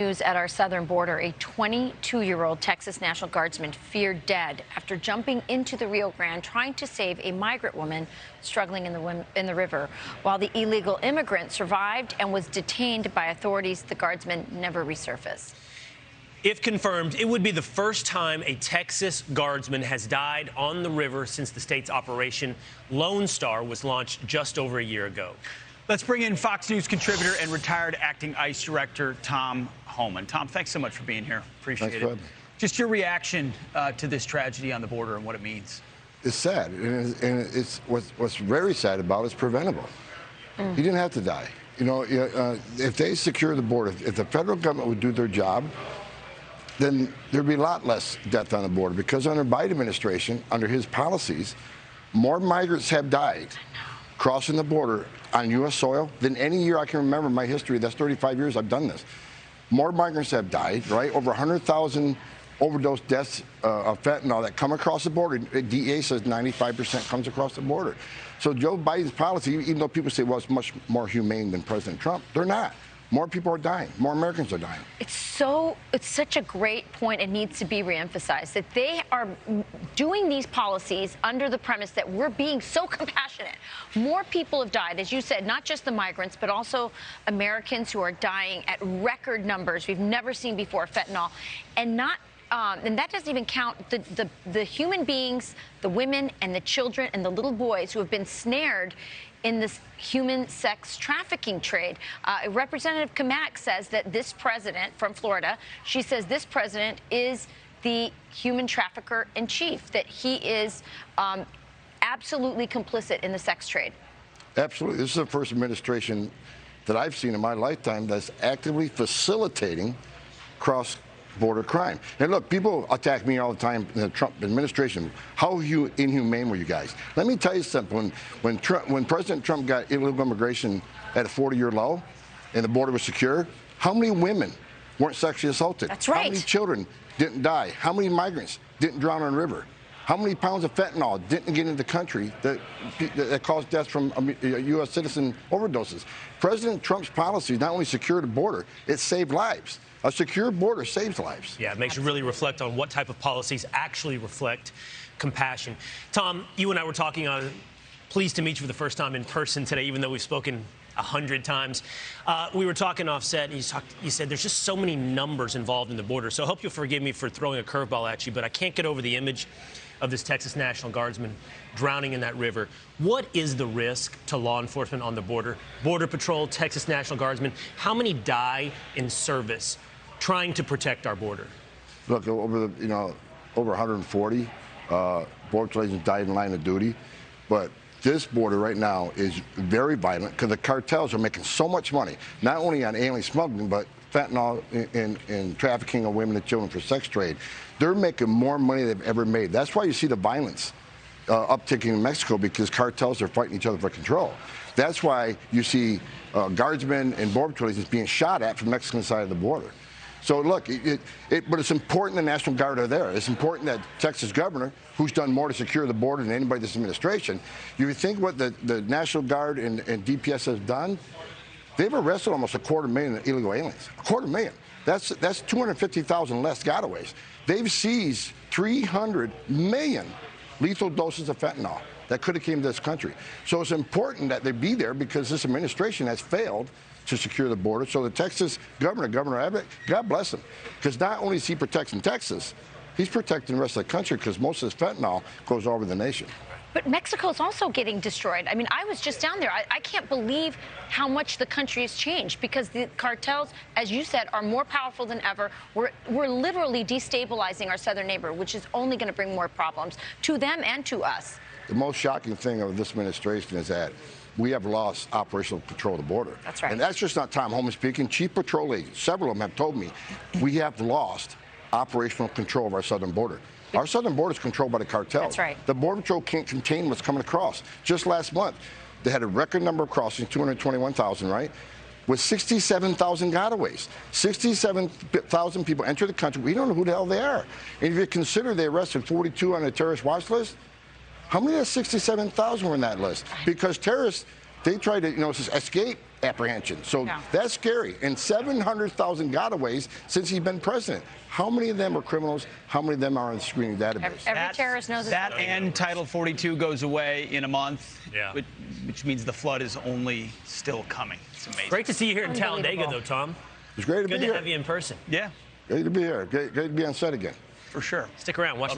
News at our southern border, a 22-year-old Texas National Guardsman feared dead after jumping into the Rio Grande trying to save a migrant woman struggling in the river. While the illegal immigrant survived and was detained by authorities, the guardsman never resurfaced. If confirmed, it would be the first time a Texas guardsman has died on the river since the state's Operation Lone Star was launched just over a year ago. Let's bring in Fox News contributor and retired acting ICE director Tom Homan. Tom, thanks so much for being here. Appreciate it. Just your reaction to this tragedy on the border and what it means. It's sad, and it's what's very sad about it is preventable. He didn't have to die. You know, if they secure the border, if the federal government would do their job, then there'd be a lot less death on the border, because under Biden administration, under his policies, more migrants have died crossing the border on U.S. soil than any year I can remember in my history. That's 35 years I've done this. More migrants have died, right? Over 100,000 overdose deaths of fentanyl that come across the border. DEA says 95% comes across the border. So Joe Biden's policy, even though people say, well, it's much more humane than President Trump, they're not. More people are dying. More Americans are dying. It's such a great point. It needs to be reemphasized that they are doing these policies under the premise that we're being so compassionate. More people have died, as you said, not just the migrants, but also Americans who are dying at record numbers we've never seen before, fentanyl, and that doesn't even count the human beings, the women and the children and the little boys who have been snared in this human sex trafficking trade. Representative Kamak says that this president from Florida, she says this president is the human trafficker in chief, that he is absolutely complicit in the sex trade. Absolutely. This is the first administration that I've seen in my lifetime that's actively facilitating cross-border crime. And look, people attack me all the time in the Trump administration. How inhumane were you guys? Let me tell you something. When President Trump got illegal immigration at a 40-year low and the border was secure, how many women weren't sexually assaulted? That's right. How many children didn't die? How many migrants didn't drown in the river? How many pounds of fentanyl didn't get into the country that caused deaths from U.S. citizen overdoses? President Trump's policies not only secure the border, it saved lives. A secure border saves lives. Yeah, it makes you really reflect on what type of policies actually reflect compassion. Tom, you and I were talking pleased to meet you for the first time in person today, even though we've spoken 100 times. We were talking offset, and you said there's just so many numbers involved in the border. So I hope you'll forgive me for throwing a curveball at you, but I can't get over the image of this Texas National Guardsman drowning in that river. What is the risk to law enforcement on the border? Border Patrol, Texas National Guardsmen, how many die in service trying to protect our border? Look, over 140 border patrol agents died in line of duty, but this border right now is very violent because the cartels are making so much money, not only on alien smuggling, but fentanyl and trafficking of women and children for sex trade. They're making more money than they've ever made. That's why you see the violence upticking in Mexico, because cartels are fighting each other for control. That's why you see guardsmen and border patrol agents being shot at from the Mexican side of the border. So look, but it's important the National Guard are there. It's important that Texas governor, who's done more to secure the border than anybody in this administration, you think what the National Guard and DPS has done? They've arrested almost 250,000 illegal aliens. 250,000. That's 250,000 less gotaways. They've seized 300 million lethal doses of fentanyl that could have came to this country. So it's important that they be there, because this administration has failed to secure the border. So the Texas Governor Abbott, God bless him, because not only is he protecting Texas, he's protecting the rest of the country, because most of this fentanyl goes all over the nation. But Mexico is also getting destroyed. I mean, I was just down there. I can't believe how much the country has changed, because the cartels, as you said, are more powerful than ever. We're literally destabilizing our southern neighbor, which is only going to bring more problems to them and to us. The most shocking thing of this administration is that we have lost operational control of the border. That's right. And that's just not Tom Homan speaking. Chief patrol agents, several of them have told me, we have lost operational control of our southern border. Our southern border is controlled by the cartels. That's right. The Border Patrol can't contain what's coming across. Just last month, they had a record number of crossings, 221,000, right? With 67,000 gotaways. 67,000 people enter the country. We don't know who the hell they are. And if you consider they arrested 42 on the terrorist watch list, how many of the 67,000 were in that list? Because terrorists they try to, escape apprehension. So that's scary. And 700,000 gotaways since he's been president. How many of them are criminals? How many of them are in the screening database? Every terrorist knows that. And Title 42 goes away in a month, which means the flood is only still coming. It's amazing. Great to see you here in Talladega, though, Tom. It's great to be here. Good to have you in person. Yeah. Great to be here. Great to be on set again. For sure. Stick around. Watch